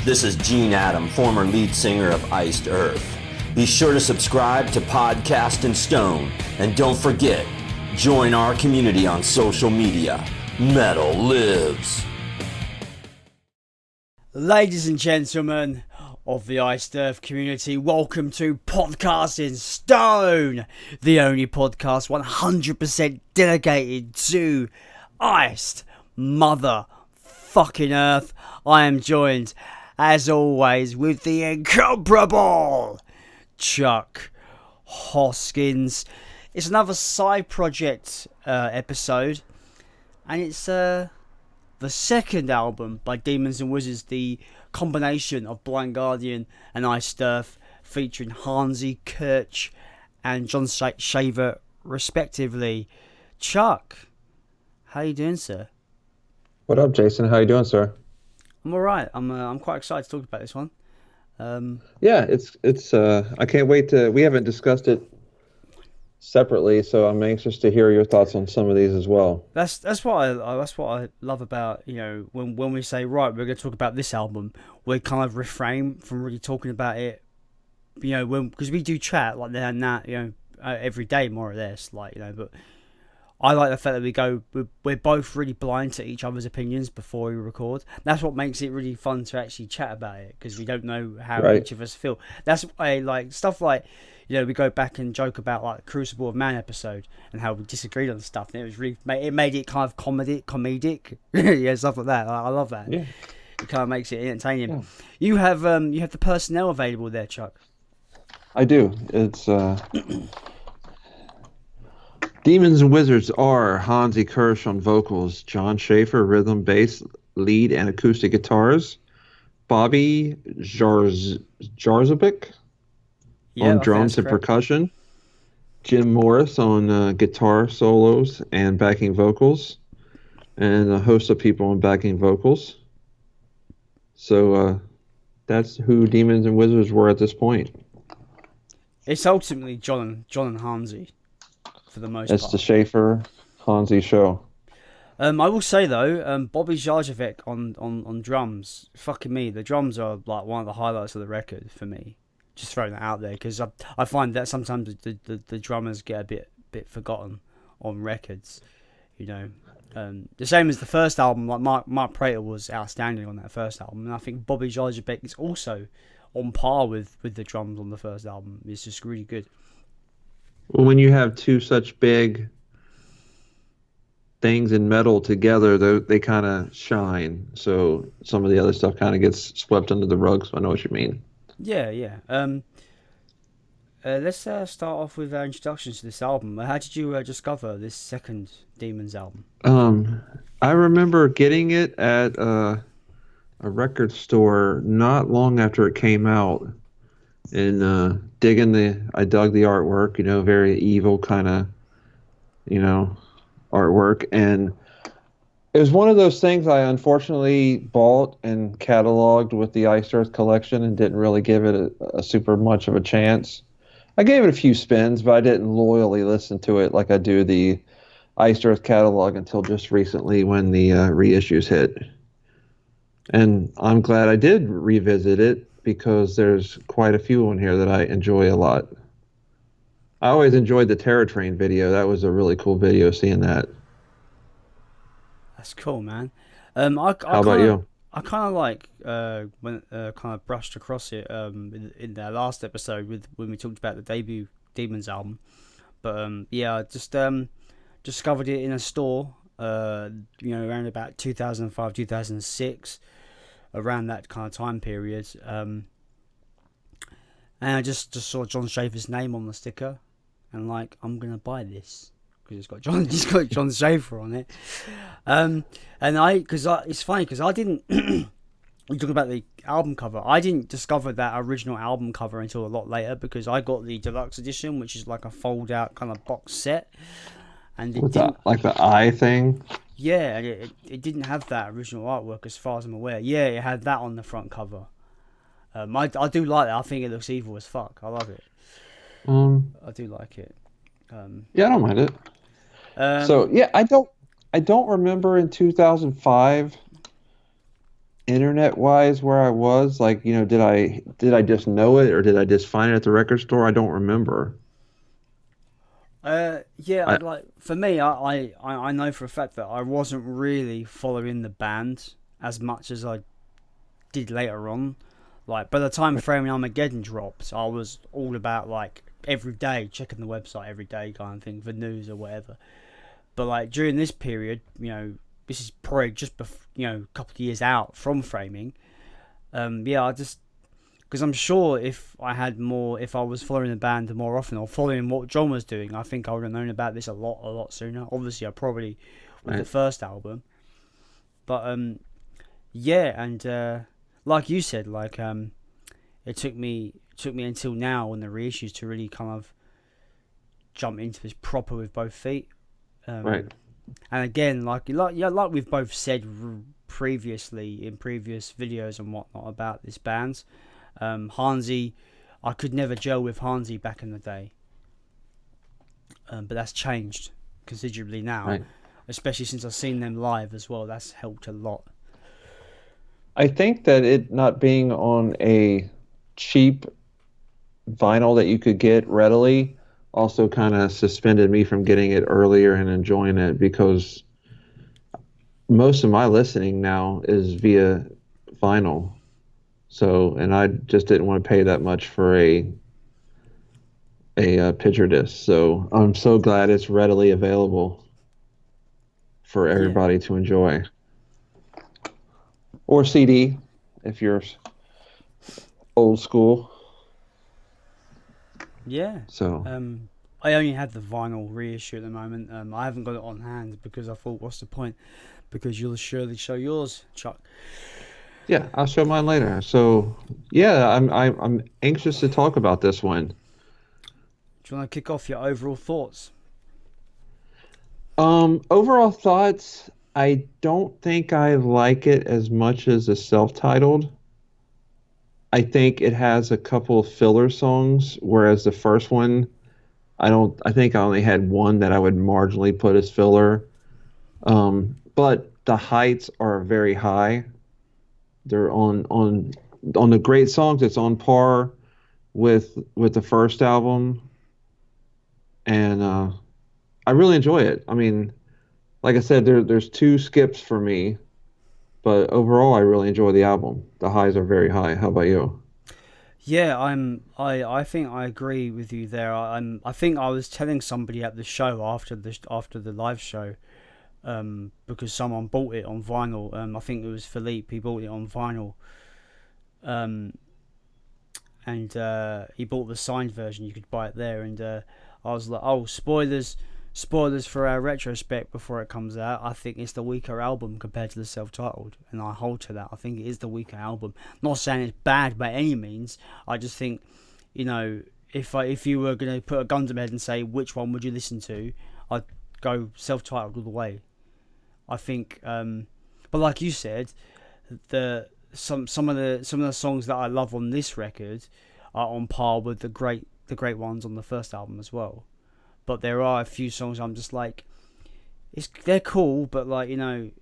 This is Gene Adam, former lead singer of Iced Earth. Be sure to subscribe to Podcast and Stone, and don't forget, join our community on social media. Metal lives. Ladies and gentlemen of the Iced Earth community, welcome to Podcast and Stone, the only podcast 100% dedicated to iced motherfucking Earth. I am joined, as always, with the incomparable Chuck Hoskins. It's another side project episode, and it's the second album by Demons and Wizards, the combination of Blind Guardian and Iced Earth, featuring Hansi, Kursch, and John Schaffer, respectively. Chuck, how you doing, sir? What up, Jason? How you doing, sir? I'm all right. I'm quite excited to talk about this one. Yeah, it's I can't wait to. We haven't discussed it separately, so I'm anxious to hear your thoughts on some of these as well. That's what I love about, you know, when we say, right, we're going to talk about this album, we kind of refrain from really talking about it, you know, because we do chat like that, you know, every day more or less, like, you know. But I like the fact that we're both really blind to each other's opinions before we record. That's what makes it really fun to actually chat about it, because we don't know how each of us feel. That's why, like, stuff like, you know, we go back and joke about like the Crucible of Man episode and how we disagreed on stuff, and it was really, it made it kind of comedic, yeah, stuff like that. I love that. Yeah, it kind of makes it entertaining. Yeah. You have the personnel available there, Chuck. I do. It's Demons and Wizards are Hansi Kursch on vocals, John Schaffer rhythm, bass, lead, and acoustic guitars, Bobby Jarzovic on drums and percussion, Jim Morris on guitar solos and backing vocals, and a host of people on backing vocals. So that's who Demons and Wizards were at this point. It's ultimately John and Hansi for the most part. It's the Schaffer Hansi show. I will say though, Bobby Jarzovic on drums, fucking me, the drums are like one of the highlights of the record for me. Just throwing that out there, because I find that sometimes the drummers get a bit forgotten on records, you know. The same as the first album, like Mark Prater was outstanding on that first album, and I think Bobby Jarzovic is also on par with the drums on the first album. It's just really good. Well, when you have two such big things in metal together, they kind of shine. So some of the other stuff kind of gets swept under the rug. So I know what you mean. Yeah. Let's start off with our introductions to this album. How did you discover this second Demons album? I remember getting it at a record store not long after it came out, and I dug the artwork, you know, very evil kind of, you know, artwork, and it was one of those things I unfortunately bought and cataloged with the Iced Earth collection and didn't really give it a super much of a chance. I gave it a few spins, but I didn't loyally listen to it like I do the Iced Earth catalog until just recently when the reissues hit. And I'm glad I did revisit it, because there's quite a few on here that I enjoy a lot. I always enjoyed the Terror Train video. That was a really cool video, seeing that. That's cool, man. How about you? I kind of like when kind of brushed across it in the last episode when we talked about the debut Demons album, but yeah, I just discovered it in a store, you know, around about 2005, 2006, around that kind of time period, and I just saw John Schaffer's name on the sticker, and like, I'm gonna buy this, because it's got John Schaffer on it, and it's funny because I didn't. You're talking about the album cover. I didn't discover that original album cover until a lot later, because I got the deluxe edition, which is like a fold-out kind of box set, and it didn't, like the eye thing. Yeah, and it didn't have that original artwork as far as I'm aware. Yeah, it had that on the front cover. I do like that. I think it looks evil as fuck. I love it. I do like it. Yeah, I don't mind it. So yeah, I don't remember in 2005 internet wise where I was. Like, did I just know it or did I just find it at the record store? I don't remember. Yeah, I like for me, I know for a fact that I wasn't really following the band as much as I did later on. Like by the time Framing Armageddon dropped, I was all about like every day checking the website every day kind of thing for news or whatever. But like during this period, this is probably just a couple of years out from Framing. Yeah, I just because I'm sure if I was following the band more often or following what John was doing, I think I would have known about this a lot sooner. Obviously, I probably with the right. first album, but yeah, and like you said, like it took me until now on the reissues to really kind of jump into this proper with both feet. Right. And again, like we've both said previously in previous videos and whatnot about this band, Hansi, I could never gel with Hansi back in the day, but that's changed considerably now, Right. especially since I've seen them live as well. That's helped a lot. I think that it not being on a cheap vinyl that you could get readily also kind of suspended me from getting it earlier and enjoying it because most of my listening now is via vinyl. So, and I just didn't want to pay that much for a picture disc. So I'm so glad it's readily available for Yeah, everybody to enjoy, or CD if you're old school. yeah. So I only have the vinyl reissue at the moment. I haven't got it on hand because I thought, what's the point? Because you'll surely show yours, Chuck. yeah, I'll show mine later. So yeah, I'm anxious to talk about this one. Do you want to kick off your overall thoughts? Overall thoughts, I don't think I like it as much as the self-titled. I think it has a couple of filler songs, whereas the first one, I think I only had one that I would marginally put as filler. But the heights are very high. They're on the great songs, it's on par with the first album, and I really enjoy it. I mean, like I said, there's two skips for me, but overall, I really enjoy the album. The highs are very high. How about you? Yeah, I think I agree with you there. I think I was telling somebody at the show after the live show, because someone bought it on vinyl. I think it was Philippe. He bought it on vinyl. Um, and he bought the signed version. You could buy it there, and I was like, "Oh, spoilers for our retrospect before it comes out. I think it's the weaker album compared to the self-titled, and I hold to that. I think it is the weaker album. Not saying it's bad by any means. I just think, if you were gonna put a gun to my head and say which one would you listen to, I'd go self-titled all the way. I think, but like you said, some of the songs that I love on this record are on par with the great ones on the first album as well. But there are a few songs I'm just like, they're cool, but like the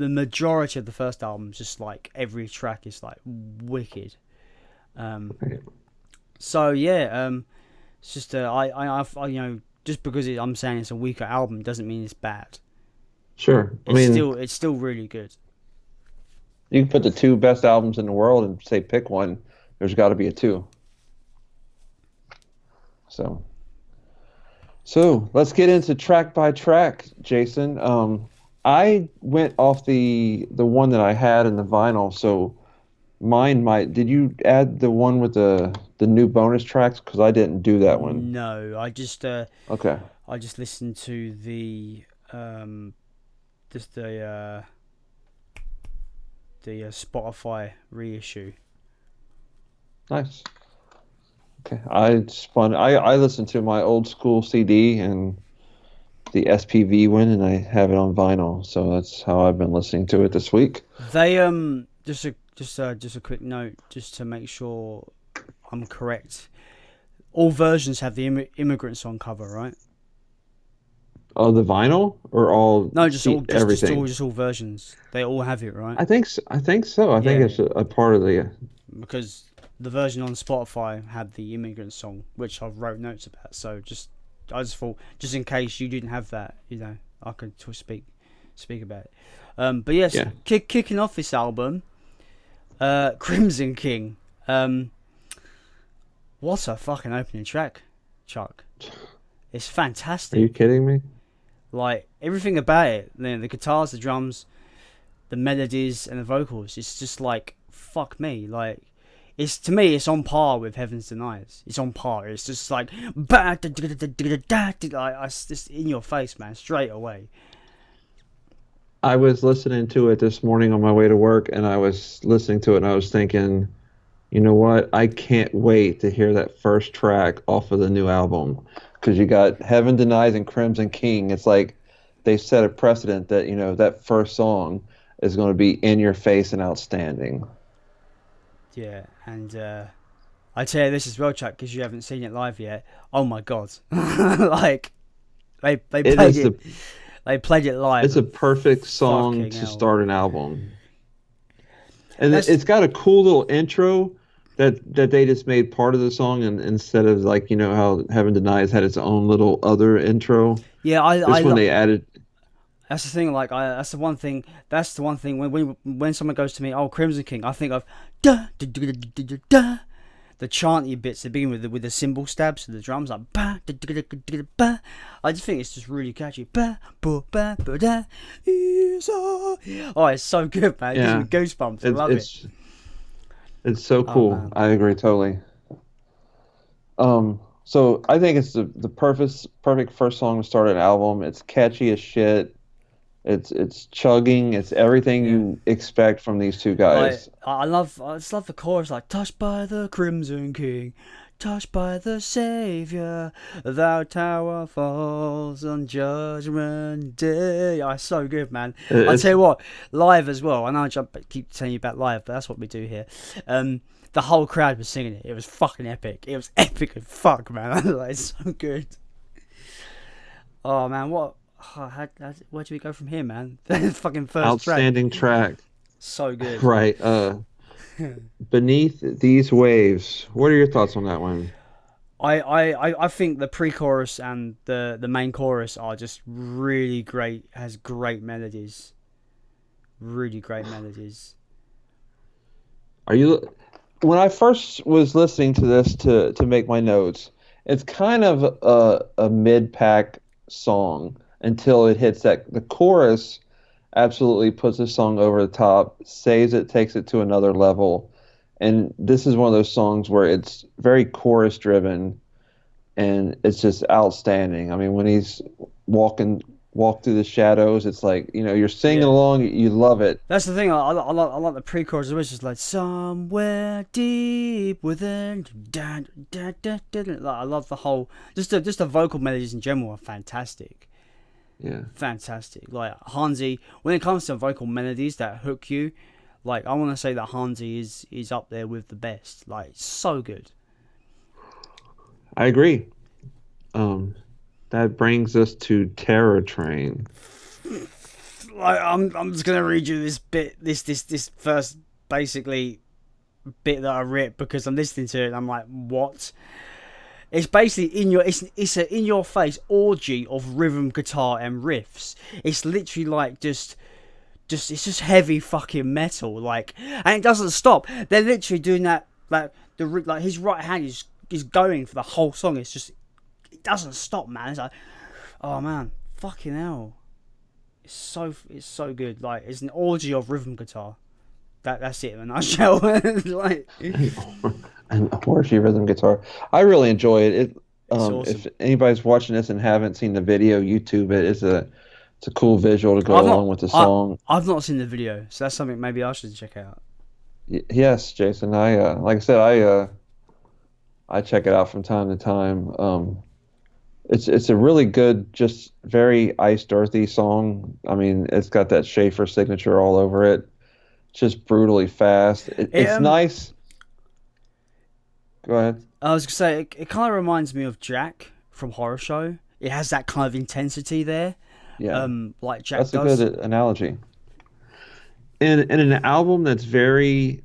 majority of the first album is just like every track is like wicked. So yeah, it's just just because I'm saying it's a weaker album doesn't mean it's bad. Sure. I It's mean, still really good. you can put the two best albums in the world and say pick one. There's got to be a two. So, so let's get into track by track, Jason. I went off the one that I had in the vinyl, so mine might. Did you add the one with the new bonus tracks? Because I didn't do that one. No, Okay. I just listened to the just the Spotify reissue. Nice. Okay. I listened to my old school CD and the SPV one, and I have it on vinyl. So that's how I've been listening to it this week. They just a quick note just to make sure I'm correct. All versions have the immigrant song cover, right? Oh, the vinyl or all? No, just all everything. just all versions. They all have it, right? I think so. I think Yeah, it's a part of the. because the version on Spotify had the immigrant song, which I wrote notes about. So I just thought, just in case you didn't have that, I could speak about it. But yes, Yeah. kicking off this album, Crimson King. What a fucking opening track, Chuck. It's fantastic. Are you kidding me? Like, everything about it, the guitars, the drums, the melodies, and the vocals, it's just like, fuck me. Like, to me, it's on par with Heaven's Deniers. It's on par. It's just like, it's just in your face, man, straight away. I was listening to it this morning on my way to work, and I was listening to it, and I was thinking, you know what? I can't wait to hear that first track off of the new album, because you got Heaven Denies and Crimson King. It's like they set a precedent that, that first song is going to be in your face and outstanding. Yeah, and I tell you this as well, Chuck, because you haven't seen it live yet. Oh my god, like they played it. They played it live. It's a perfect song to start an album, and it's got a cool little intro that they just made part of the song, and instead of like how Heaven Denies had its own little other intro. Yeah, they added. That's the thing. Like, that's the one thing. That's the one thing. When someone goes to me, oh, Crimson King, I think of da da da da da da. The chanty bits that begin with the cymbal stabs of the drums, like ba da da da da ba. I just think it's just really catchy. Ba ba ba ba da. Oh, it's so good, man. It gives me goosebumps. I love it. It's so cool. I agree totally. So I think it's the perfect first song to start an album. It's catchy as shit. It's chugging. It's everything you expect from these two guys. I just love the chorus, like, touched by the Crimson King, touched by the Savior, thou tower falls on Judgment Day. Oh, it's so good, man. I'll tell you what, live as well. I know I keep telling you about live, but that's what we do here. The whole crowd was singing it. It was fucking epic. It was epic as fuck, man. It's so good. Oh man, what? Where do we go from here, man? Fucking first outstanding track. So good. Right. Beneath These Waves. What are your thoughts on that one? I think the pre-chorus and the main chorus are just really great. Has great melodies. Really great melodies. When I first was listening to this to make my notes, it's kind of a mid-pack song until it hits the chorus absolutely puts the song over the top, saves it, takes it to another level. And this is one of those songs where it's very chorus driven and it's just outstanding. I mean, when he's walk through the shadows, it's like, you're singing along, you love it. That's the thing. I like the pre-chorus, which is like somewhere deep within. I love the whole just the vocal melodies in general are fantastic. Yeah, fantastic. Like Hansi, when it comes to vocal melodies that hook you, like I want to say that Hansi is up there with the best. Like, so good. I agree. That brings us to Terror Train. Like, I'm just gonna read you this bit, this first basically bit that I ripped because I'm listening to it and I'm like, what? It's basically it's an in your face orgy of rhythm guitar and riffs. It's literally like just it's just heavy fucking metal, like, and it doesn't stop. They're literally doing that, like his right hand is going for the whole song. It's just, it doesn't stop, man. It's like, oh man, fucking hell. It's so good. Like, it's an orgy of rhythm guitar. That's it in a nutshell. Like, an orgy rhythm guitar. I really enjoy it. Awesome. If anybody's watching this and haven't seen the video, YouTube it. It's a cool visual to go along with the song. I've not seen the video, so that's something maybe I should check out. Yes, Jason. I like I said, I check it out from time to time. It's a really good, just very iced, earthy song. I mean, it's got that Schaffer signature all over it. Just brutally fast. It's nice. Go ahead. I was gonna say it kind of reminds me of Jack from Horror Show. it has that kind of intensity there. Yeah, Like Jack that's does. a good analogy. In an album that's very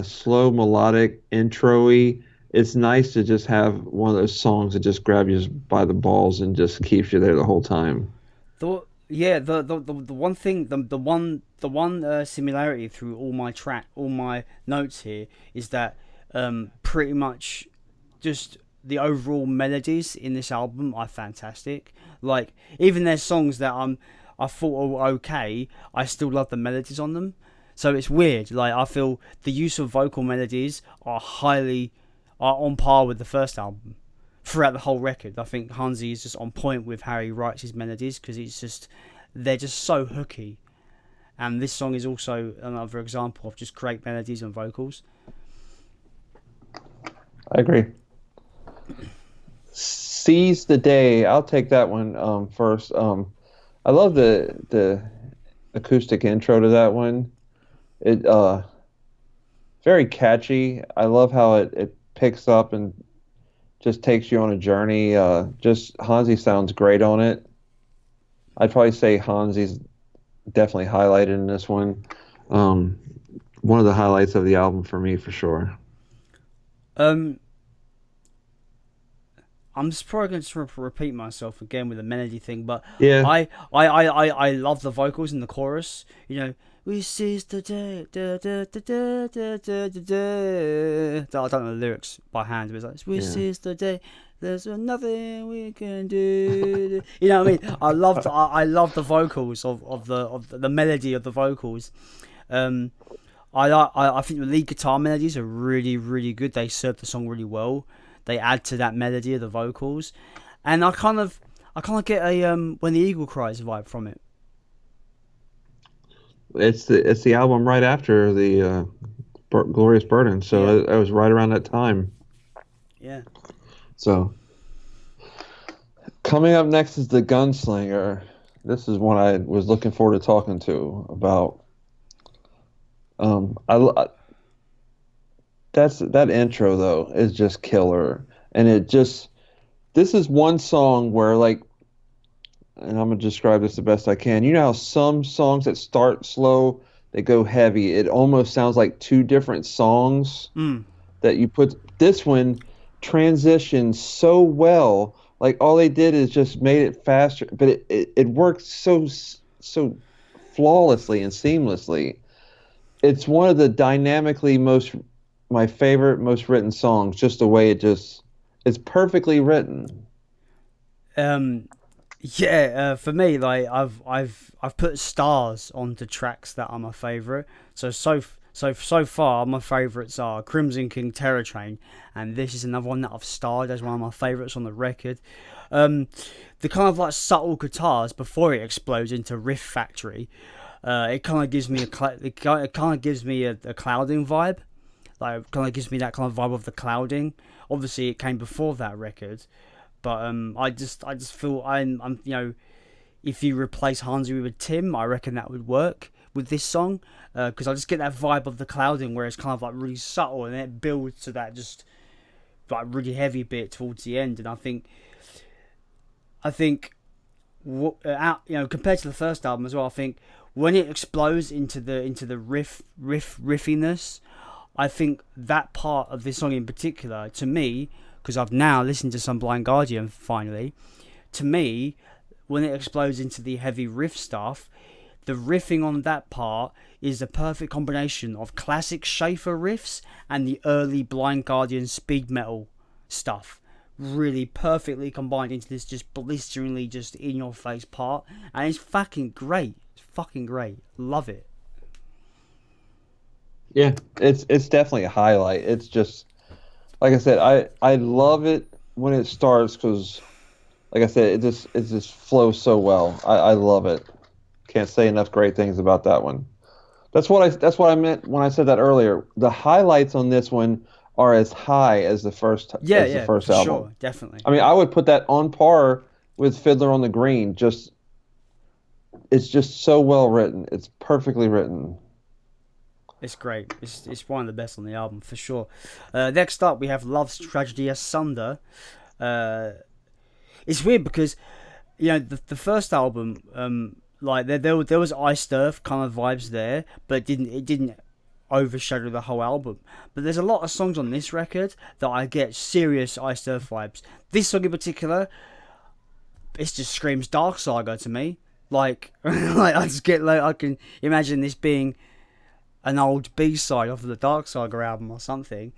slow, melodic, intro-y, it's nice to just have one of those songs that just grabs you by the balls and just keeps you there the whole time. The one thing, the one similarity through all my notes here is that pretty much just the overall melodies in this album are fantastic. Like, even there's songs that I thought were okay, I still love the melodies on them. So it's weird. Like, I feel the use of vocal melodies are on par with the first album throughout the whole record. I think Hansi is just on point with how he writes his melodies, because they're just so hooky. And this song is also another example of just great melodies and vocals. I agree. Seize the Day. I'll take that one first. I love the acoustic intro to that one. It very catchy. I love how it picks up and just takes you on a journey. Just Hansi sounds great on it. I'd probably say Hansi's definitely highlighted in this one. One of the highlights of the album for me, for sure. I'm just probably going to repeat myself again with the melody thing, but Yeah. I love the vocals in the chorus. You know, we seize the day, da, da, da, da, da, da, da, da. I don't know the lyrics by hand, but it's like, we seize the day, there's nothing we can do. You know what I mean? I love the vocals of the melody of the vocals. I think the lead guitar melodies are really, really good. They serve the song really well. They add to that melody of the vocals, and I kind of get a When the Eagle Cries vibe from it. It's the album right after the Glorious Burden, so it was right around that time. Yeah. So, coming up next is The Gunslinger. This is one I was looking forward to talking to about. That intro though is just killer, and this is one song where, like, and I'm gonna describe this the best I can. You know how some songs that start slow, they go heavy. It almost sounds like two different songs that you put. This one transitions so well. Like, all they did is just made it faster, but it worked so flawlessly and seamlessly. It's one of the dynamically my favorite, most written songs. Just the way it's perfectly written. For me, like, I've put stars onto tracks that are my favorite. So far, my favorites are Crimson King, Terror Train, and this is another one that I've starred as one of my favorites on the record. The kind of like subtle guitars before it explodes into Riff Factory. It kind of gives me a clouding vibe. Like, it kind of gives me that kind of vibe of the clouding. Obviously, it came before that record, but I just feel I'm you know, if you replace Hansi with Tim, I reckon that would work with this song, because I just get that vibe of the clouding where it's kind of like really subtle, and then it builds to that just like really heavy bit towards the end. And I think compared to the first album as well, I think when it explodes into the riffiness, I think that part of this song in particular, to me, because I've now listened to some Blind Guardian finally, to me, when it explodes into the heavy riff stuff, the riffing on that part is the perfect combination of classic Schaffer riffs and the early Blind Guardian speed metal stuff. Really perfectly combined into this just blisteringly just in your face part, and it's fucking great. It's fucking great. Love it. Yeah, it's definitely a highlight. It's just, like I said, I love it when it starts, because, like I said, it just flows so well. I love it. Can't say enough great things about that one. That's what I meant when I said that earlier. The highlights on this one are as high as the first album. Sure, definitely. I mean, I would put that on par with Fiddler on the Green. It's just so well written. It's perfectly written. It's great. It's one of the best on the album, for sure. Next up, we have Love's Tragedy Asunder. it's weird because the first album, like there was Iced Earth kind of vibes there, but it didn't overshadow the whole album. But there's a lot of songs on this record that I get serious Iced Earth vibes. This song in particular, it just screams Dark Saga to me. Like, like I just get like I can imagine this being an old B-side off of the Dark Saga album or something.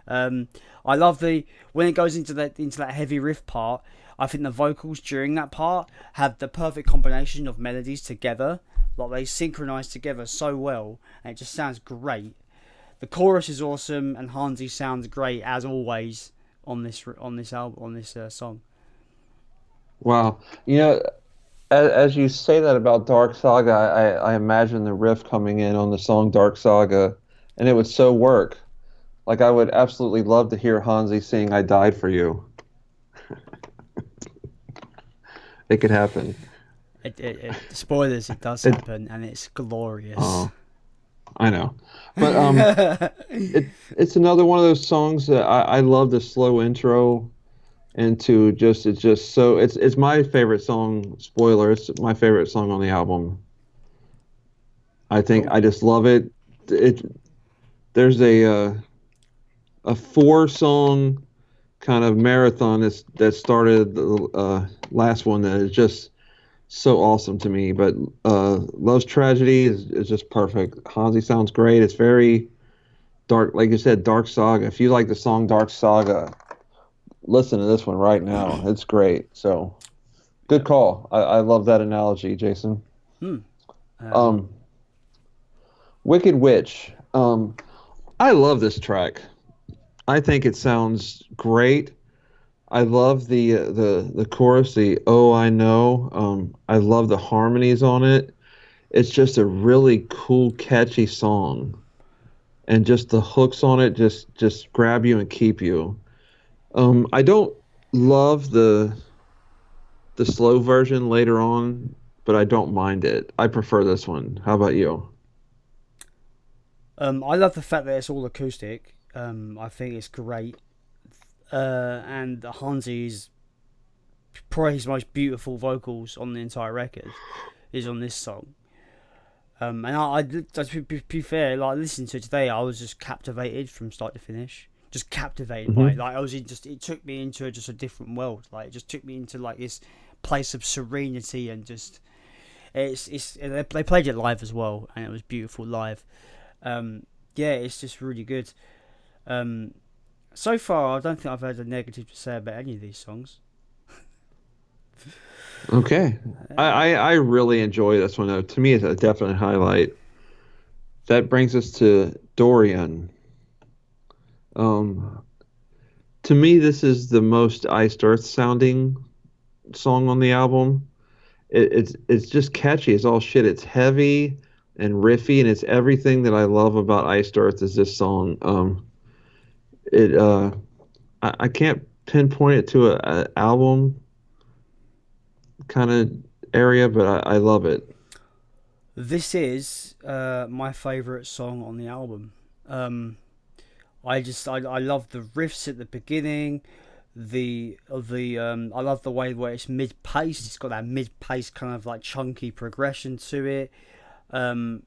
I love when it goes into that heavy riff part. I think the vocals during that part have the perfect combination of melodies together. Like they synchronize together so well, and it just sounds great. The chorus is awesome, and Hansi sounds great as always on this album, on this song. Wow. As you say that about Dark Saga, I imagine the riff coming in on the song Dark Saga, and it would so work. Like, I would absolutely love to hear Hansi sing I Died for You. It could happen. Spoilers, it does happen, and it's glorious. Oh, I know. But it's another one of those songs that I love the slow intro into it's my favorite song. Spoiler, it's my favorite song on the album. I think I just love it. There's a 4-song kind of marathon that started the last one that is just so awesome to me. But Love's Tragedy is just perfect. Hansi sounds great. It's very dark, like you said, Dark Saga. If you like the song Dark Saga, listen to this one right now. It's great. So good call. I love that analogy, Jason. Wicked Witch. I love this track. I think it sounds great. I love the chorus, the "Oh I Know." I love the harmonies on it. It's just a really cool, catchy song, and just the hooks on it just grab you and keep you. I don't love the slow version later on, but I don't mind it. I prefer this one. How about you? I love the fact that it's all acoustic. I think it's great. And Hansi's probably his most beautiful vocals on the entire record is on this song. And to be fair, like listening to it today, I was just captivated from start to finish. Just captivated by it. Like it took me into just a different world. Like it just took me into like this place of serenity, and just they played it live as well, and it was beautiful live. It's just really good. So far, I don't think I've had a negative to say about any of these songs. Okay. I really enjoy this one, though. To me, it's a definite highlight. That brings us to Dorian. To me, this is the most Iced Earth sounding song on the album. It's just catchy. It's all shit. It's heavy and riffy, and it's everything that I love about Iced Earth is this song. I can't pinpoint it to an album kind of area, but I love it. This is my favourite song on the album. I love the riffs at the beginning. I love the way where it's mid-paced. It's got that mid-paced kind of like chunky progression to it. And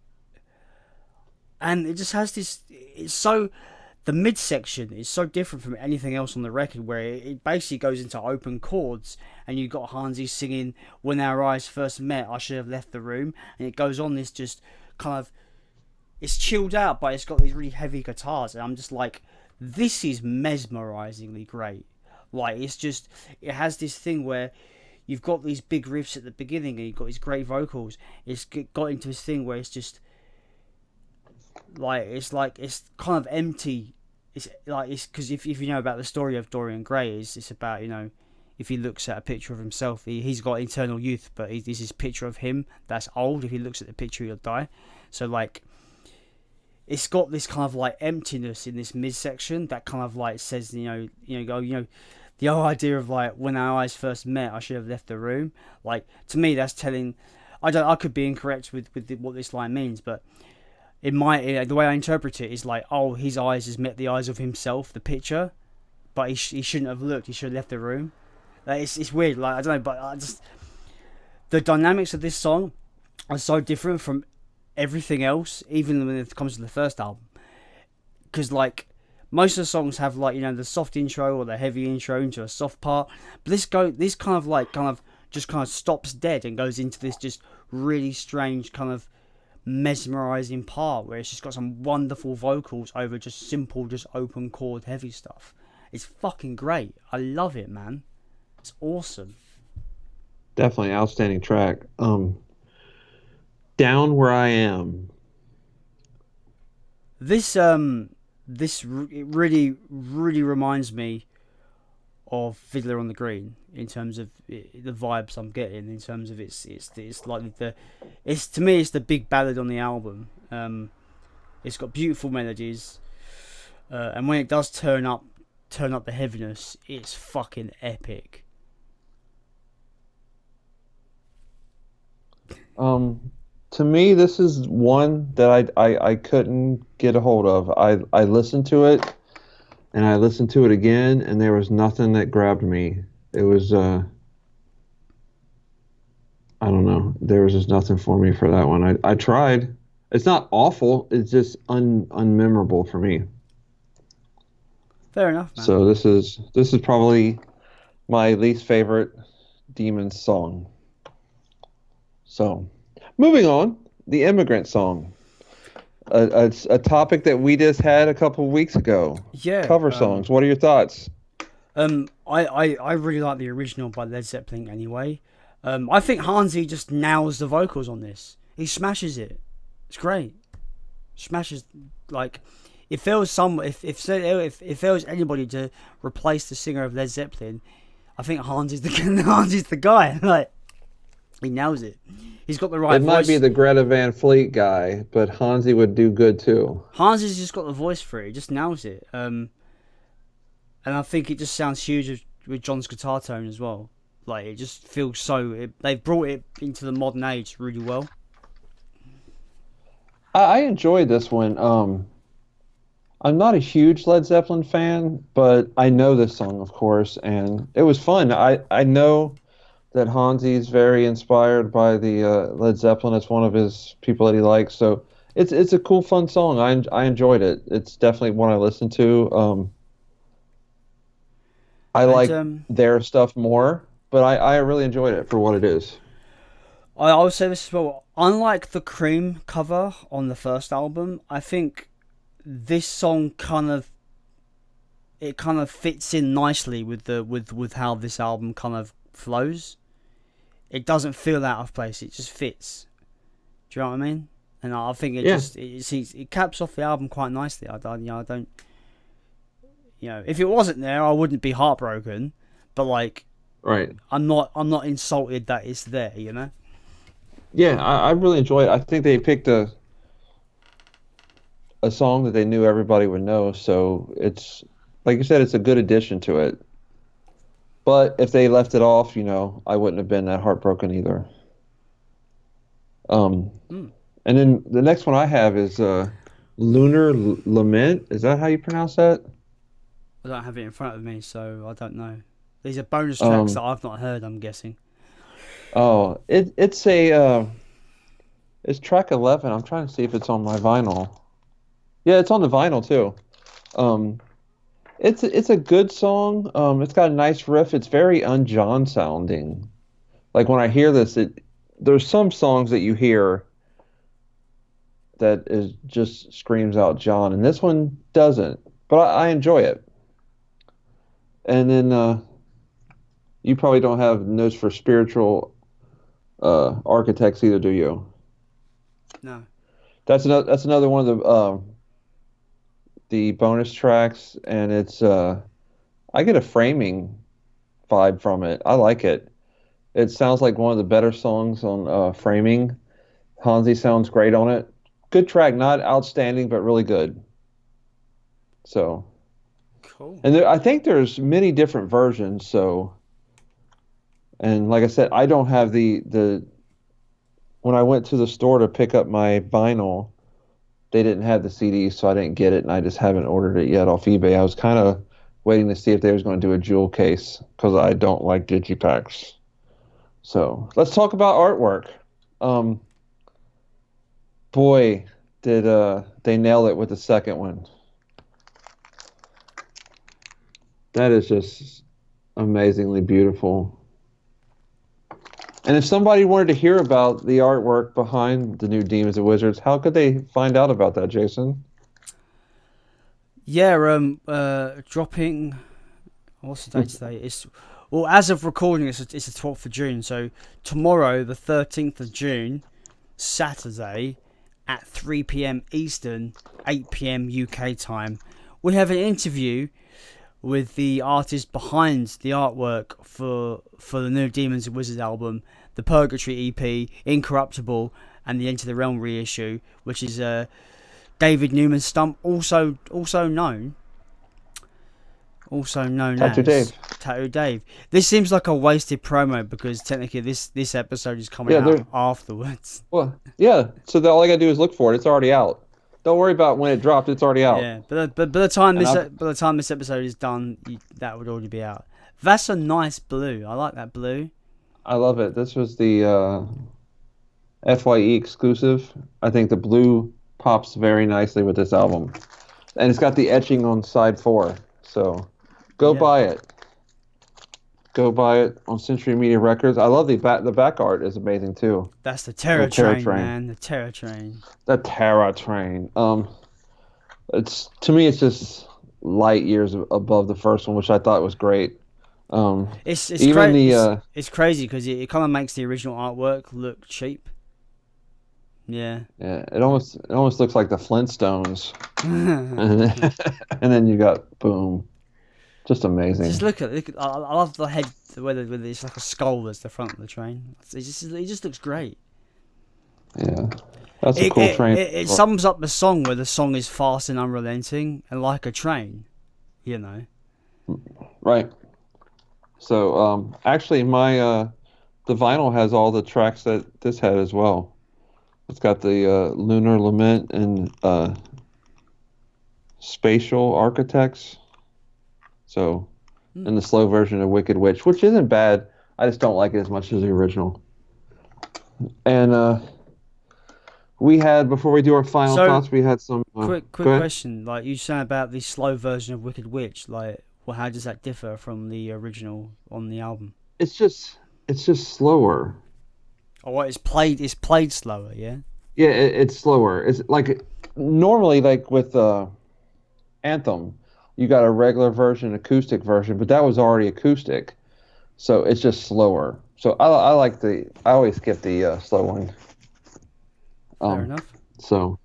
it just has this. The midsection is so different from anything else on the record, where it basically goes into open chords, and you've got Hansi singing "When Our Eyes First Met, I Should Have Left the Room," and it goes on this just kind of. It's chilled out, but it's got these really heavy guitars, and I'm just like, this is mesmerizingly great. Like it has this thing where you've got these big riffs at the beginning, and you've got these great vocals. It's got into this thing where it's just. It's kind of empty. It's because if you know about the story of Dorian Gray, it's about, if he looks at a picture of himself, he's got eternal youth, but this is a picture of him that's old. If he looks at the picture, he'll die. So it's got this kind of like emptiness in this midsection that kind of like says, the whole idea of like, when our eyes first met, I should have left the room. Like, to me, that's telling. I could be incorrect with what this line means, but. The way I interpret it is like, oh, his eyes has met the eyes of himself, the picture, but he shouldn't have looked. He should have left the room. Like, it's weird. Like I don't know, but I just the dynamics of this song are so different from everything else, even when it comes to the first album. Because like most of the songs have like the soft intro or the heavy intro into a soft part, but this kind of stops dead and goes into this just really strange kind of mesmerizing part where it's just got some wonderful vocals over just simple, just open chord heavy stuff. It's fucking great. I love it, man. It's awesome. Definitely outstanding track. Down Where I Am. This it really reminds me of Fiddler on the Green in terms of the vibes I'm getting. In terms of it's like to me it's the big ballad on the album. It's got beautiful melodies, and when it does turn up the heaviness, it's fucking epic. To me, this is one that I couldn't get a hold of. I listened to it, and I listened to it again, and there was nothing that grabbed me. It was, I don't know. There was just nothing for me for that one. I tried. It's not awful. It's just unmemorable for me. Fair enough, man. So this is probably my least favorite Demons song. So, moving on, the Immigrant Song, a topic that we just had a couple of weeks ago. Yeah. Cover songs. What are your thoughts? I really like the original by Led Zeppelin anyway. I think Hansi just nails the vocals on this. He smashes it. It's great. Smashes like if there was if there was anybody to replace the singer of Led Zeppelin, I think Hansi's the guy. Like he nails it. He's got the right voice. It might be the Greta Van Fleet guy, but Hansi would do good too. Hansi's just got the voice for it. He just nails it. And I think it just sounds huge with John's guitar tone as well. Like it just feels so. They've brought it into the modern age really well. I enjoyed this one. I'm not a huge Led Zeppelin fan, but I know this song, of course, and it was fun. I know that Hansi's very inspired by the Led Zeppelin. It's one of his people that he likes, so it's a cool, fun song. I enjoyed it. It's definitely one I listen to. I like their stuff more, but I really enjoyed it for what it is. I would say this as well. Unlike the Cream cover on the first album, I think this song kind of fits in nicely with how this album kind of flows. It doesn't feel out of place. It just fits. Do you know what I mean? And I think it caps off the album quite nicely. I don't. If it wasn't there, I wouldn't be heartbroken. But like, right, I'm not insulted that it's there. Yeah, I really enjoy it. I think they picked a song that they knew everybody would know. So it's like you said, it's a good addition to it. But if they left it off, I wouldn't have been that heartbroken either. And then the next one I have is Lunar Lament. Is that how you pronounce that? I don't have it in front of me, so I don't know. These are bonus tracks that I've not heard, I'm guessing. Oh, it's track 11. I'm trying to see if it's on my vinyl. Yeah, it's on the vinyl too. It's a good song. It's got a nice riff. It's very un-John sounding. Like when I hear this, there's some songs that you hear that just screams out John, and this one doesn't. But I enjoy it. And then you probably don't have notes for Spiritual Architects either, do you? No. That's another one of the bonus tracks, and it's I get a Framing vibe from it. I like it. It sounds like one of the better songs on Framing. Hansi sounds great on it. Good track, not outstanding, but really good. So cool. And I think there's many different versions. So, and like I said, I don't have the when I went to the store to pick up my vinyl, they didn't have the CD, so I didn't get it, and I just haven't ordered it yet off eBay. I was kind of waiting to see if they was going to do a jewel case because I don't like digipacks. So let's talk about artwork. Boy, did they nail it with the second one. That is just amazingly beautiful. And if somebody wanted to hear about the artwork behind the new Demons and Wizards, how could they find out about that, Jason? Yeah, dropping. What's the date today? Well, as of recording, it's the 12th of June. So tomorrow, the 13th of June, Saturday, at 3 p.m. Eastern, 8 p.m. UK time, we have an interview with the artist behind the artwork for the new Demons and Wizards album, the Purgatory EP, Incorruptible, and the Enter the Realm reissue, which is David Newman Stump, also known as Tattoo Dave. This seems like a wasted promo because technically this episode is coming out afterwards. Well, yeah. So all I gotta do is look for it. It's already out. Don't worry about when it dropped. It's already out. Yeah, but by the time this episode is done, that would already be out. That's a nice blue. I like that blue. I love it. This was the FYE exclusive. I think the blue pops very nicely with this album, and it's got the etching on side 4. So go buy it. Go buy it on Century Media Records. I love the back art is amazing too. That's the Terror Train, man. The Terror Train. The Terror Train. It's to me, it's just light years above the first one, which I thought was great. It's crazy because it kind of makes the original artwork look cheap. Yeah. Yeah. It almost looks like the Flintstones, and then you got boom. Just amazing. Just look at I love the head, whether it's like a skull that's the front of the train. It just looks great. Yeah, that's a cool train. It sums up the song where the song is fast and unrelenting and like a train, you know. Right. So actually, my the vinyl has all the tracks that this had as well. It's got the Lunar Lament and Spatial Architects. So, and the slow version of Wicked Witch, which isn't bad. I just don't like it as much as the original. And we had, before we do our final thoughts, we had some... quick question. Like, you saying about the slow version of Wicked Witch, like, well, how does that differ from the original on the album? It's just slower. Oh, what, it's played slower, yeah? Yeah, it's slower. It's like, normally, like with Anthem, you got a regular version, acoustic version, but that was already acoustic, so it's just slower. So I always skip the slow one. Fair enough. So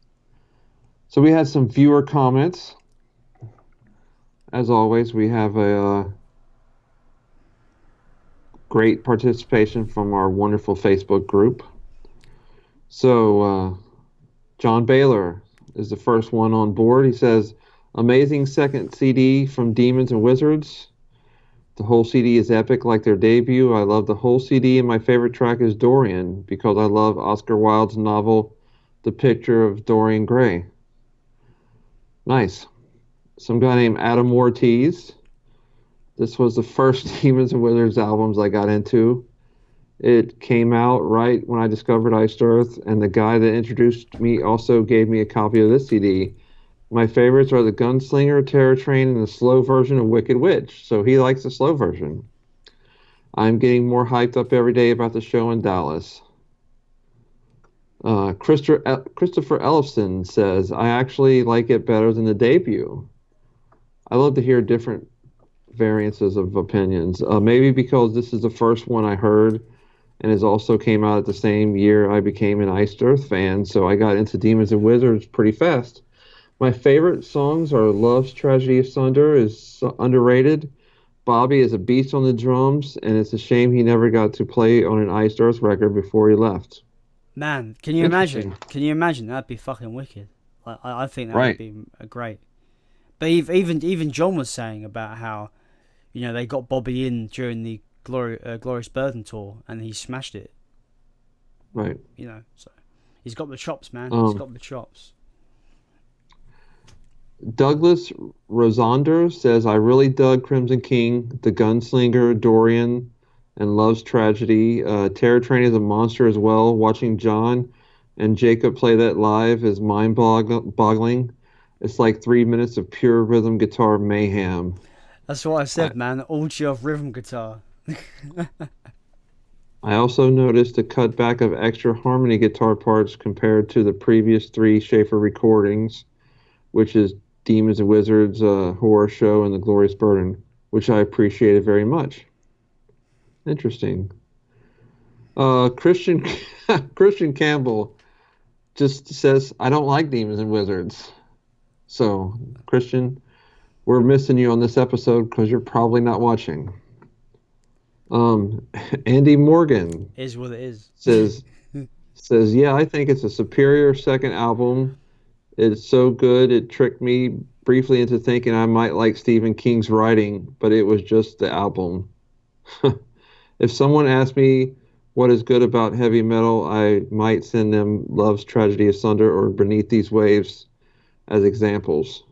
we had some viewer comments. As always, we have a great participation from our wonderful Facebook group. So John Baylor is the first one on board. He says, amazing second CD from Demons and Wizards. The whole CD is epic like their debut. I love the whole CD, and my favorite track is Dorian because I love Oscar Wilde's novel, The Picture of Dorian Gray. Nice. Some guy named Adam Ortiz. This was the first Demons and Wizards albums I got into. It came out right when I discovered Iced Earth, and the guy that introduced me also gave me a copy of this CD. My favorites are the Gunslinger, Terror Train, and the slow version of Wicked Witch. So he likes the slow version. I'm getting more hyped up every day about the show in Dallas. Christopher Ellison says, I actually like it better than the debut. I love to hear different variances of opinions. Maybe because this is the first one I heard, and it also came out at the same year I became an Iced Earth fan, so I got into Demons and Wizards pretty fast. My favorite songs are Love's Tragedy of Sunder is underrated. Bobby is a beast on the drums, and it's a shame he never got to play on an Iced Earth record before he left. Man, can you imagine? Can you imagine? That'd be fucking wicked. I think that would be great. But even John was saying about how, you know, they got Bobby in during the Glorious Burden tour, and he smashed it. Right. You know, so he's got the chops, man. He's got the chops. Douglas Rosonder says, I really dug Crimson King, The Gunslinger, Dorian, and Love's Tragedy. Terror Train is a monster as well. Watching John and Jacob play that live is mind-boggling. It's like 3 minutes of pure rhythm guitar mayhem. That's what I I, said, man. Orgy of rhythm guitar. I also noticed a cutback of extra harmony guitar parts compared to the previous three Schaffer recordings, which is Demons and Wizards, Horror Show, and The Glorious Burden, which I appreciated very much. Interesting. Christian Christian Campbell just says, I don't like Demons and Wizards. So, Christian, we're missing you on this episode because you're probably not watching. Andy Morgan Is what it is. says, yeah, I think it's a superior second album. It's so good it tricked me briefly into thinking I might like Stephen King's writing, but it was just the album. If someone asked me what is good about heavy metal, I might send them Love's Tragedy Asunder or Beneath These Waves as examples.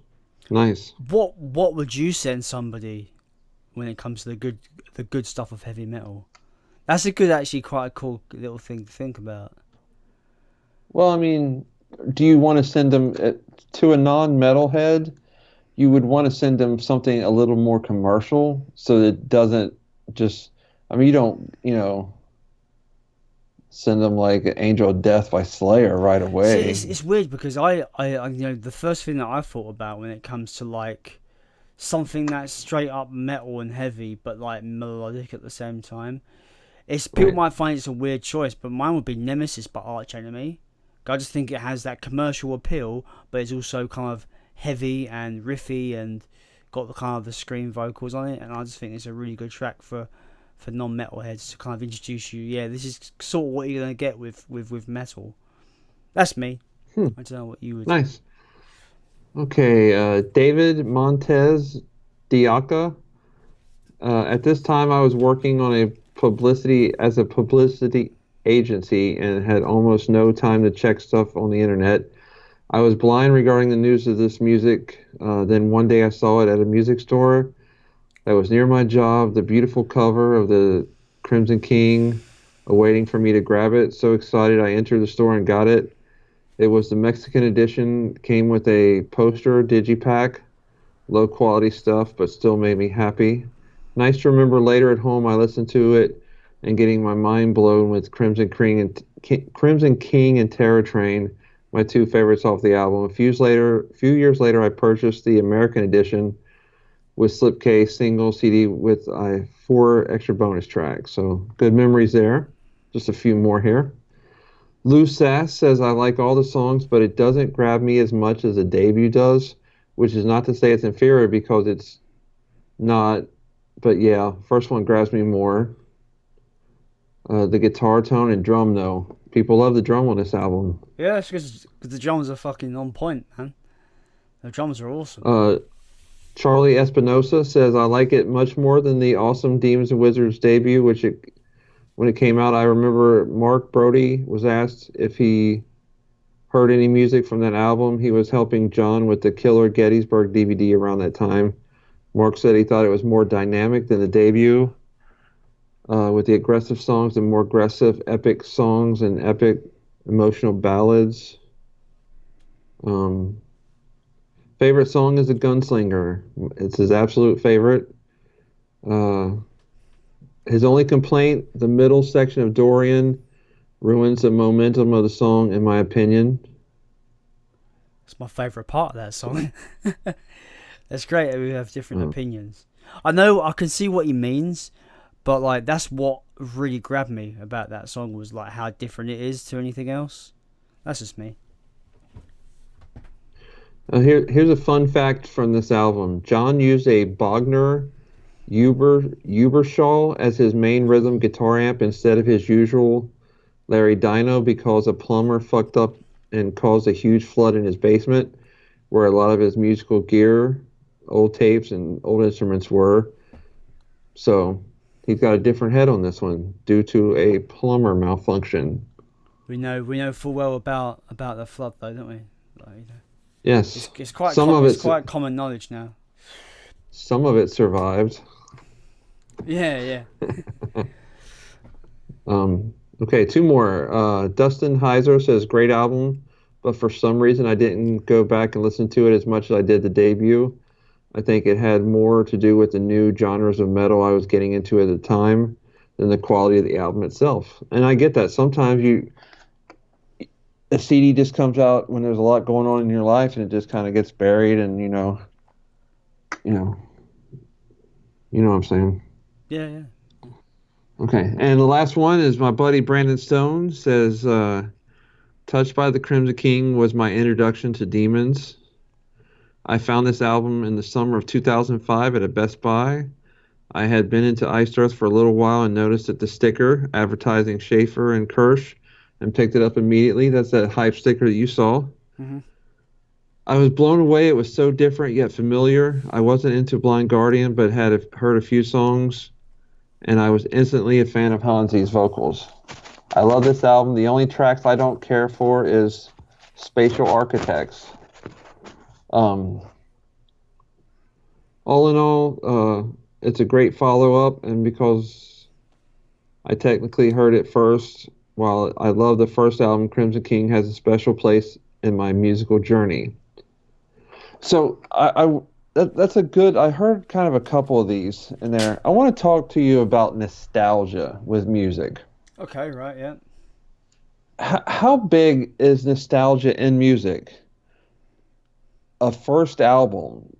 Nice. What would you send somebody when it comes to the good stuff of heavy metal? That's actually quite a cool little thing to think about. Well, I mean, do you want to send them to a non-metalhead? You would want to send them something a little more commercial so that it doesn't just, I mean, you don't, send them like Angel of Death by Slayer right See, away. it's weird because I the first thing that I thought about when it comes to like something that's straight up metal and heavy but like melodic at the same time, it's people Right. might find it's a weird choice, but mine would be Nemesis by Arch Enemy. I just think it has that commercial appeal, but it's also kind of heavy and riffy and got the kind of the scream vocals on it, and I just think it's a really good track for non-metal heads to kind of introduce you. Yeah, this is sort of what you're gonna get with metal. That's me. I don't know what you would. Nice. Okay, David Montez Diaca. At this time, I was working on a publicity agency and had almost no time to check stuff on the internet. I was blind regarding the news of this music. Then one day I saw it at a music store that was near my job, the beautiful cover of the Crimson King awaiting for me to grab it. So excited, I entered the store and got it. It was the Mexican edition, came with a poster, digipack, low quality stuff, but still made me happy. Nice to remember later at home I listened to it and getting my mind blown with Crimson King and Terror Train, my two favorites off the album. A few years later, I purchased the American edition with slipcase single CD with 4 extra bonus tracks. So good memories there. Just a few more here. Lou Sass says, I like all the songs, but it doesn't grab me as much as the debut does, which is not to say it's inferior because it's not. But yeah, first one grabs me more. The guitar tone and drum, though. People love the drum on this album. Yeah, it's because the drums are fucking on point, man. The drums are awesome. Charlie Espinosa says, I like it much more than the awesome Demons and Wizards debut, when it came out. I remember Mark Brody was asked if he heard any music from that album. He was helping John with the Killer Gettysburg DVD around that time. Mark said he thought it was more dynamic than the debut, with the aggressive songs and more aggressive, epic songs and epic emotional ballads. Favorite song is The Gunslinger. It's his absolute favorite. His only complaint, the middle section of Dorian ruins the momentum of the song, in my opinion. It's my favourite part of that song. It's great that we have different opinions. I know, I can see what he means, but like that's what really grabbed me about that song was like how different it is to anything else. That's just me. Here's a fun fact from this album. John used a Bogner Uberschall as his main rhythm guitar amp instead of his usual Larry Dino because a plumber fucked up and caused a huge flood in his basement where a lot of his musical gear, old tapes, and old instruments were. So he's got a different head on this one due to a plumber malfunction. We know full well about the flood though, don't we? Like, Yes. It's quite it's quite common knowledge now. Some of it survived. Yeah. Okay, two more. Dustin Heiser says, great album, but for some reason I didn't go back and listen to it as much as I did the debut. I think it had more to do with the new genres of metal I was getting into at the time than the quality of the album itself. And I get that. Sometimes a CD just comes out when there's a lot going on in your life and it just kind of gets buried and you know what I'm saying. Yeah. Okay, and the last one is my buddy Brandon Stone says, Touched by the Crimson King was my introduction to Demons. I found this album in the summer of 2005 at a Best Buy. I had been into Iced Earth for a little while and noticed that the sticker advertising Schaffer and Kursch and picked it up immediately. That's that hype sticker that you saw. Mm-hmm. I was blown away. It was so different yet familiar. I wasn't into Blind Guardian, but had heard a few songs, and I was instantly a fan of Hansi's vocals. I love this album. The only tracks I don't care for is Spatial Architects. All in all, it's a great follow-up, and because I technically heard it first, while I love the first album, Crimson King has a special place in my musical journey. So that's a good. I heard kind of a couple of these in there. I want to talk to you about nostalgia with music. Okay, right, yeah. How big is nostalgia in music? A first album,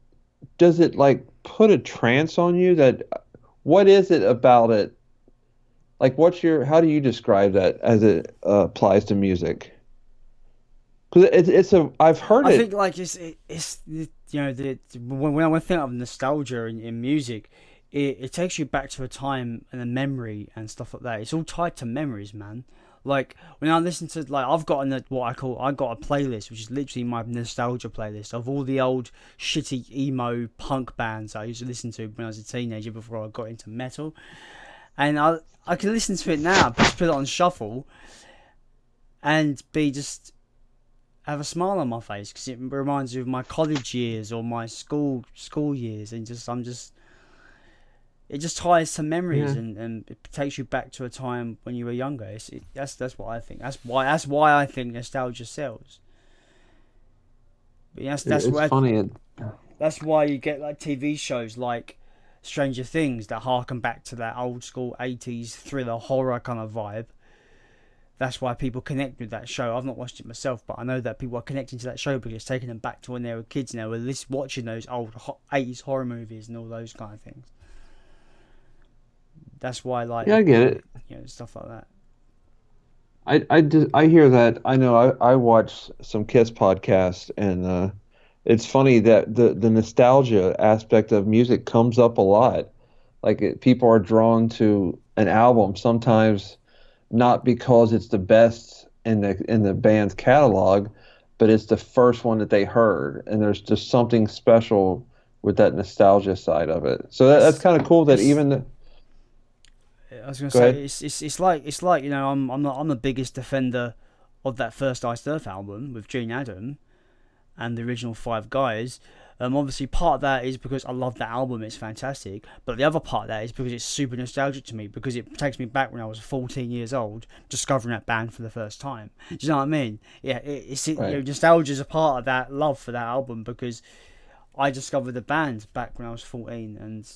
does it like put a trance on you? What is it about it? Like, how do you describe that as it applies to music? Because I've heard it. I think like it's when I think of nostalgia in music, it takes you back to a time and a memory and stuff like that. It's all tied to memories, man. Like when I listen to I've got I got a playlist which is literally my nostalgia playlist of all the old shitty emo punk bands I used to listen to when I was a teenager before I got into metal, and I can listen to it now, just put it on shuffle, and just have a smile on my face because it reminds me of my college years or my school years, and it just ties to memories, and it takes you back to a time when you were younger. That's what I think. That's why I think nostalgia sells. But that's funny. That's why you get like TV shows like Stranger Things that harken back to that old school 80s thriller horror kind of vibe. That's why people connect with that show. I've not watched it myself, but I know that people are connecting to that show because it's taking them back to when they were kids and they were watching those old 80s horror movies and all those kind of things. That's why, I get it. Stuff like that. I hear that. I know. I watch some Kiss podcasts, and it's funny that the nostalgia aspect of music comes up a lot. Like people are drawn to an album sometimes, not because it's the best in the band's catalog, but it's the first one that they heard, and there's just something special with that nostalgia side of it. So that's kind of cool that even. I was going to say it's like I'm the biggest defender of that first Iced Earth album with Gene Adam and the original Five Guys. Obviously part of that is because I love that album, it's fantastic, but the other part of that is because it's super nostalgic to me because it takes me back when I was 14 years old discovering that band for the first time. Do you know what I mean? Yeah, nostalgia is a part of that love for that album because I discovered the band back when I was 14, and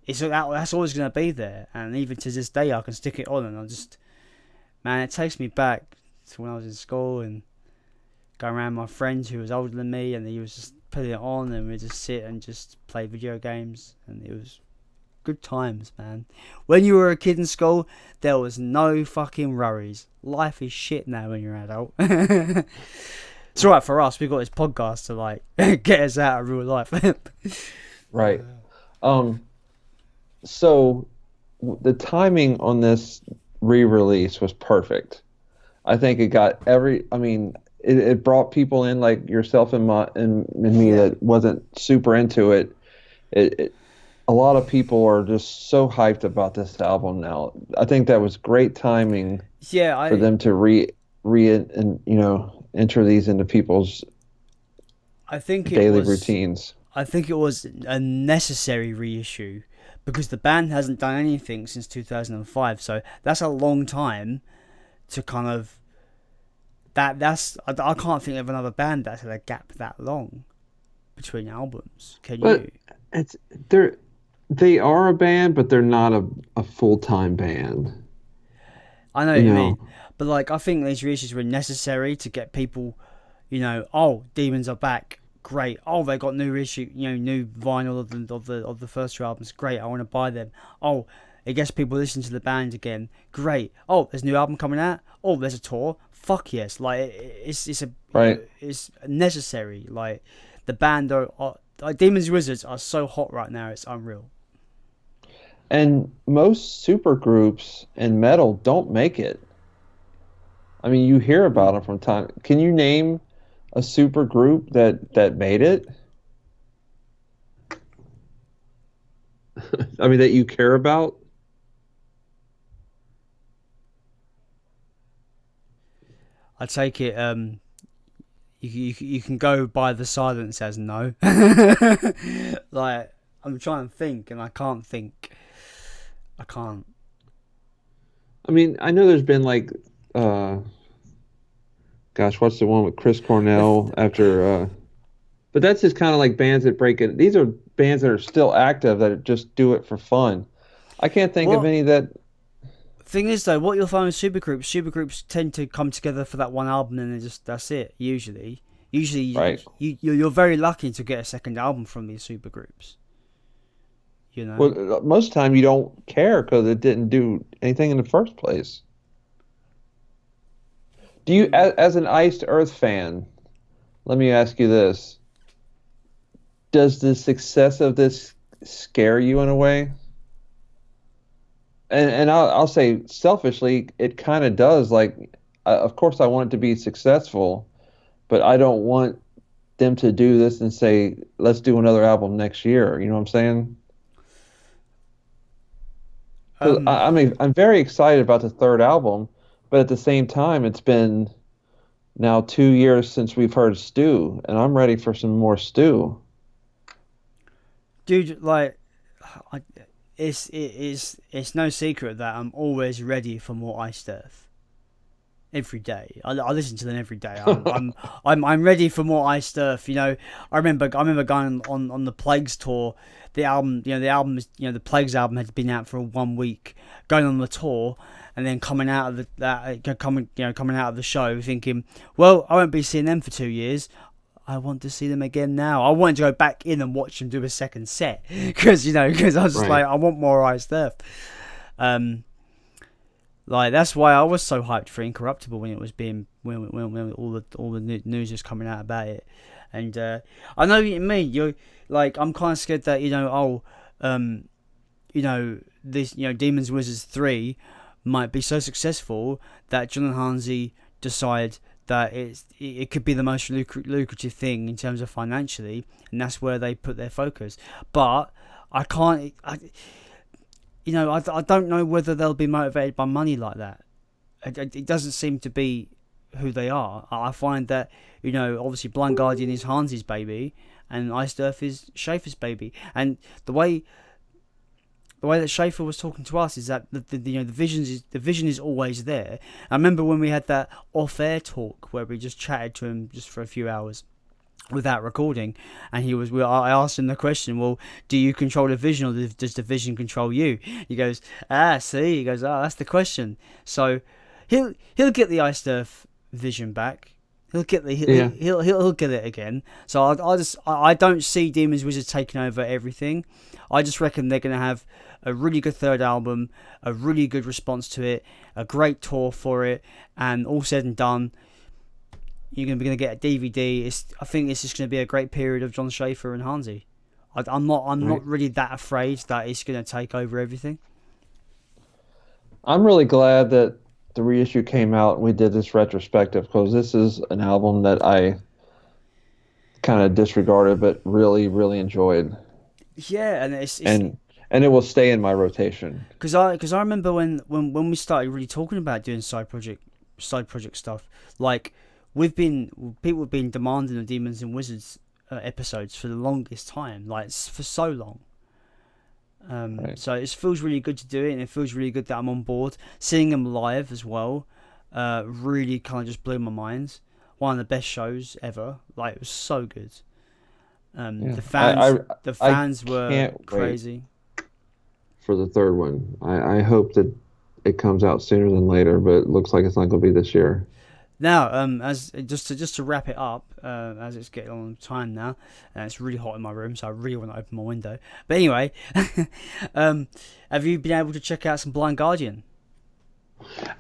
that's always going to be there, and even to this day I can stick it on, and it takes me back to when I was in school and going around my friends who was older than me, and he was just putting it on and we'd just sit and just play video games, and it was good times, man. When you were a kid in school, there was no fucking worries. Life is shit now when you're an adult. It's alright for us, we've got this podcast to get us out of real life. Right. So the timing on this re-release was perfect. I think it got it brought people in like yourself and me that wasn't super into it. A lot of people are just so hyped about this album now. I think that was great timing for them to enter these into people's I think it daily was routines. I think it was a necessary reissue because the band hasn't done anything since 2005. So that's a long time to kind of I can't think of another band that's had a gap that long between albums. Can But you? it's they are a band, but they're not a full-time band. I know what You you know, mean, but like I think these reissues were necessary to get people, oh, Demons are back, great. Oh, they got new reissue, new vinyl of the first two albums, great. I want to buy them. Oh, it gets people listening to the band again, great. Oh, there's a new album coming out. Oh, there's a tour. Fuck yes, like right? it's necessary. Like the band are like Demons Wizards are so hot right now, it's unreal. And most super groups in metal don't make it. I mean, you hear about them from time. Can you name a super group that made it? I mean, that you care about? I take it. You can go by the silence as no. Like I'm trying to think and I can't think. I can't. I mean, I know there's been like, gosh, what's the one with Chris Cornell after? But that's just kind of like bands that break it. These are bands that are still active that just do it for fun. I can't think of Well, any that. thing is though, what you'll find with supergroups tend to come together for that one album and then just that's it. Usually, Right. you're very lucky to get a second album from these supergroups. You know. Well, most of the time you don't care because it didn't do anything in the first place. Do you, as an Iced Earth fan, let me ask you this: does the success of this scare you in a way? And I'll say selfishly, it kind of does. Like, of course, I want it to be successful, but I don't want them to do this and say, "Let's do another album next year." You know what I'm saying? 'Cause Um. I mean, I'm very excited about the third album, but at the same time, it's been now 2 years since we've heard Stew, and I'm ready for some more Stew. Dude, like, I, it's no secret that I'm always ready for more Iced Earth. Every day, I listen to them every day. I'm ready for more Iced Earth. I remember going on the Plagues tour. The Plagues album had been out for 1 week. Going on the tour and then coming out of coming out of the show, thinking, well, I won't be seeing them for 2 years. I want to see them again now. I wanted to go back in and watch them do a second set because I was just Right. like, I want more Iced Earth. Like that's why I was so hyped for Incorruptible when it was being when all the news was coming out about it, and I know what you mean. You're like I'm kind of scared that this Demons Wizards 3 might be so successful that John and Hansi decide that it could be the most lucrative thing in terms of financially, and that's where they put their focus. But I can't. I don't know whether they'll be motivated by money like that. It doesn't seem to be who they are. I find that, obviously Blind Guardian is Hansi's baby and Iced Earth is Schaffer's baby. And the way that Schaffer was talking to us is that the vision is always there. I remember when we had that off-air talk where we just chatted to him just for a few hours without recording, and I asked him the question, well, do you control the vision or does the vision control you? He goes, that's the question. So he'll get the Iced Earth vision back. He'll get he'll get it again. So I don't see Demons Wizards taking over everything. I just reckon they're going to have a really good third album, a really good response to it, a great tour for it, and all said and done, you're going to get a DVD. I think it's just going to be a great period of John Schaffer and Hansi. I'm not really that afraid that it's going to take over everything. I'm really glad that the reissue came out and we did this retrospective because this is an album that I kind of disregarded but really, really enjoyed. Yeah, and it's and it will stay in my rotation. Because I remember when we started really talking about doing side project stuff, like people have been demanding the Demons and Wizards episodes for the longest time, like for so long. Right. So it feels really good to do it, and it feels really good that I'm on board. Seeing them live as well, really kind of just blew my mind. One of the best shows ever. Like, it was so good. Yeah. The fans I were can't crazy. wait for the third one. I hope that it comes out sooner than later, but it looks like it's not going to be this year. Now, as just to wrap it up, as it's getting on time now, and it's really hot in my room, so I really want to open my window. But anyway, have you been able to check out some Blind Guardian?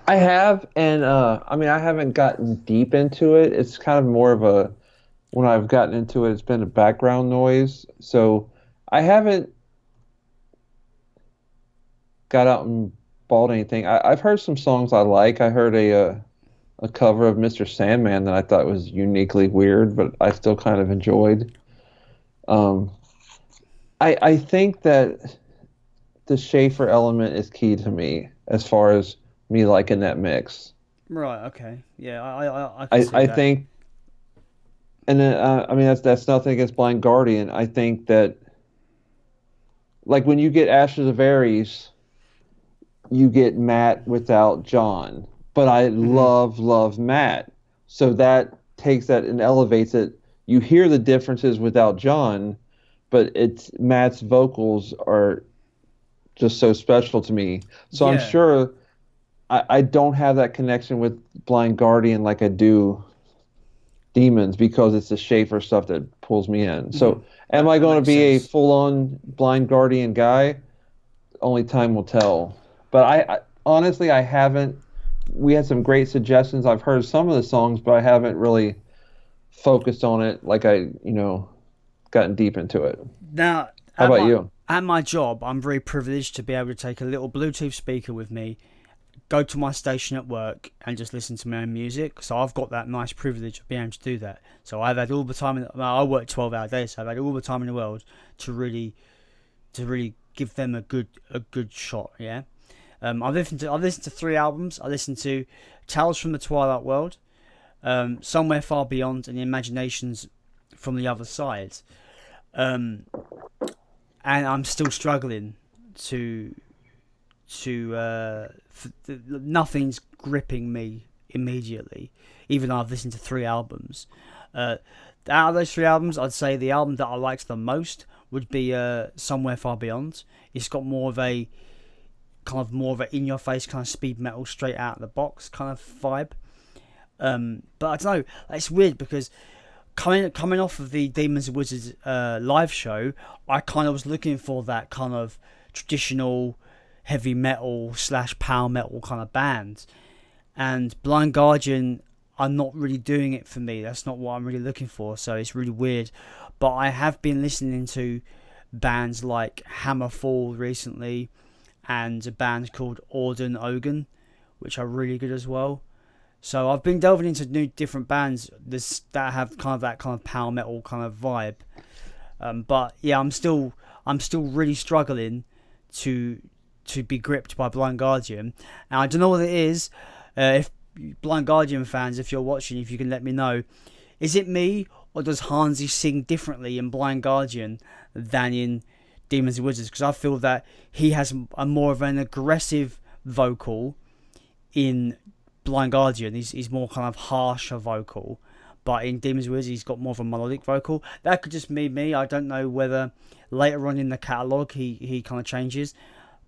I have, and I mean, I haven't gotten deep into it. It's kind of more of a, when I've gotten into it, it's been a background noise. So I haven't got out and bought anything. I've heard some songs I like. I heard a cover of Mr. Sandman that I thought was uniquely weird, but I still kind of enjoyed. Um, I think that the Schaffer element is key to me as far as me liking that mix. Right. Okay. Yeah. I can see I that. think, and then I mean that's nothing against Blind Guardian. I think that, like, when you get Ashes of Aries, you get Matt without John, but I love Matt, so that takes that and elevates it. You hear the differences without John, but it's Matt's vocals are just so special to me. So I'm Yeah. sure I don't have that connection with Blind Guardian like I do Demons, because it's the Schaffer stuff that pulls me in. So am I going to be a full-on Blind Guardian guy? Only time will tell. But I honestly, I haven't. We had some great suggestions. I've heard some of the songs, but I haven't really focused on it like gotten deep into it. Now, How about you? At my job, I'm very privileged to be able to take a little Bluetooth speaker with me, go to my station at work, and just listen to my own music. So I've got that nice privilege of being able to do that. So I've had all the time. I work 12-hour days, so I've had all the time in the world to really give them a good shot. Yeah. I've listened to 3 albums. I listened to Tales from the Twilight World, Somewhere Far Beyond, and Imaginations from the Other Side. And I'm still struggling nothing's gripping me immediately, even though I've listened to 3 albums. Out of those 3 albums, I'd say the album that I liked the most would be Somewhere Far Beyond. It's got more of a in-your-face kind of speed metal, straight out of the box kind of vibe. But I don't know, it's weird because coming off of the Demons and Wizards live show, I kind of was looking for that kind of traditional heavy metal / power metal kind of band, and Blind Guardian are not really doing it for me. That's not what I'm really looking for, so it's really weird. But I have been listening to bands like Hammerfall recently, and a band called Auden Ogan, which are really good as well. So I've been delving into new different bands that have that kind of power metal kind of vibe. But yeah, I'm still really struggling to be gripped by Blind Guardian, and I don't know what it is. If Blind Guardian fans, if you're watching, if you can let me know, is it me, or does Hansi sing differently in Blind Guardian than in Demons and Wizards? Because I feel that he has a more of an aggressive vocal in Blind Guardian. He's more kind of harsher vocal, but in Demons and Wizards he's got more of a melodic vocal. That could just be me. I don't know whether later on in the catalogue he kind of changes,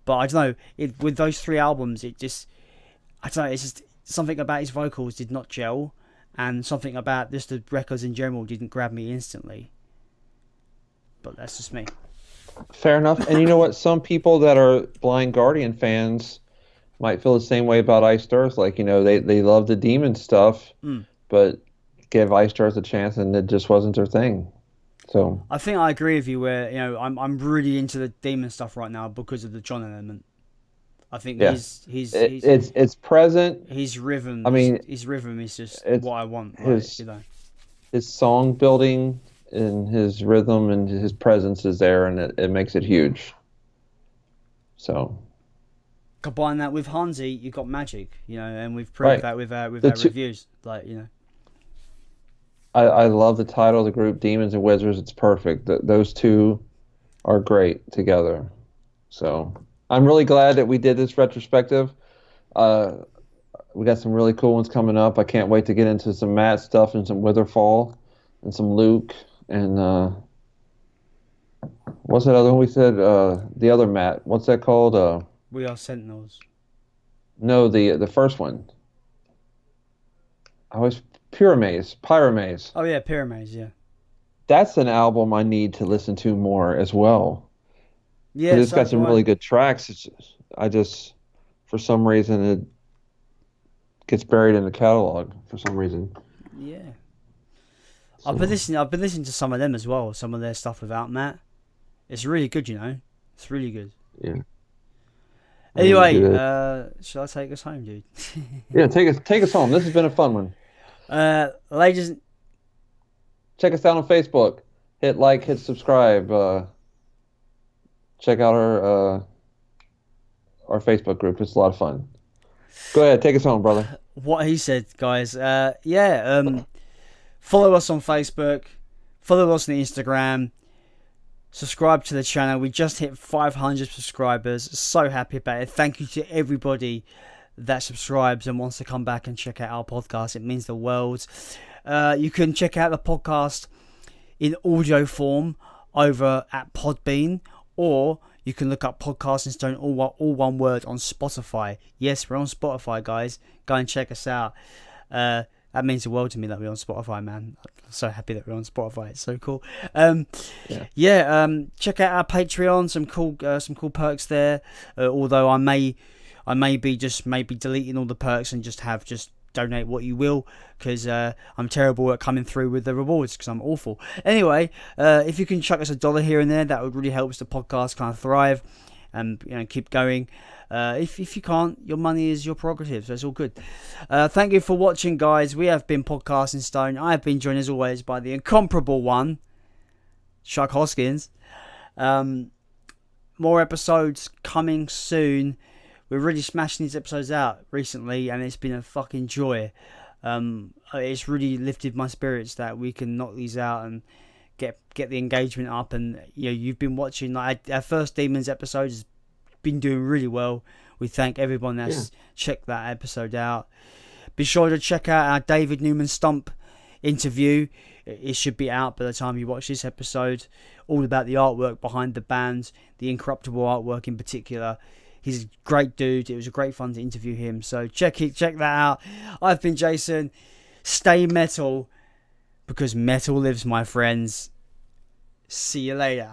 but I don't know. With those 3 albums, I don't know. It's just something about his vocals did not gel, and something about just the records in general didn't grab me instantly. But that's just me. Fair enough. And you know what? Some people that are Blind Guardian fans might feel the same way about Iced Earth. Like, they love the Demon stuff, but give Iced Earth a chance, and it just wasn't their thing. So I think I agree with you. Where I'm really into the Demon stuff right now because of the John element. I think it's present. His rhythm. I mean, his rhythm is just what I want. His song building and his rhythm and his presence is there, and it makes it huge. So combine that with Hansi, you've got magic, and we've proved that with our reviews, I love the title of the group, Demons and Wizards. It's perfect. Those two are great together. So I'm really glad that we did this retrospective. We got some really cool ones coming up. I can't wait to get into some Matt stuff and some Witherfall and some Luke and what's that other one we said? The other Matt. What's that called? We Are Sentinels. No, the first one. I was Pyramaze. Oh yeah, Pyramaze, yeah. That's an album I need to listen to more as well. Yeah, It's got some really good tracks. For some reason, it gets buried in the catalog for some reason. Yeah. So, I've been listening to some of them as well, some of their stuff without Matt. It's really good, you know. It's really good. yeah. Anyway, shall I take us home, dude? Yeah, take us home. This has been a fun one. Ladies, Check us out on Facebook. Hit like, hit subscribe. Check out our Facebook group. It's a lot of fun. Go ahead, take us home, brother. what he said, guys. Follow us on Facebook. Follow us on Instagram. Subscribe to the channel. We just hit 500 subscribers. So happy about it. Thank you to everybody that subscribes and wants to come back and check out our podcast. It means the world. You can check out the podcast in audio form over at Podbean, or you can look up Podcast in Stone, all one word, on Spotify. Yes, we're on Spotify, guys. Go and check us out. That means the world to me that we're on Spotify, man. I'm so happy that we're on Spotify. It's so cool. Check out our Patreon. Some cool perks there. Although I may be deleting all the perks and just donate what you will, because I'm terrible at coming through with the rewards because I'm awful. Anyway, if you can chuck us $1 here and there, that would really help the podcast kind of thrive and keep going. If you can't, your money is your prerogative, so it's all good. Thank you for watching, guys. We have been Podcasting Stone. I have been joined as always by the incomparable one, Chuck Hoskins. More episodes coming soon. We're really smashing these episodes out recently, and it's been a fucking joy. It's really lifted my spirits that we can knock these out and get the engagement up. And you've been watching, like, our first Demons episode has been doing really well. We thank everyone that's checked that episode out. Be sure to check out our David Newman Stump interview. It should be out by the time you watch this episode. All about the artwork behind the band, the Incorruptible artwork in particular. He's a great dude. It was a great fun to interview him. So check that out. I've been Jason. Stay metal, because metal lives, my friends. See you later.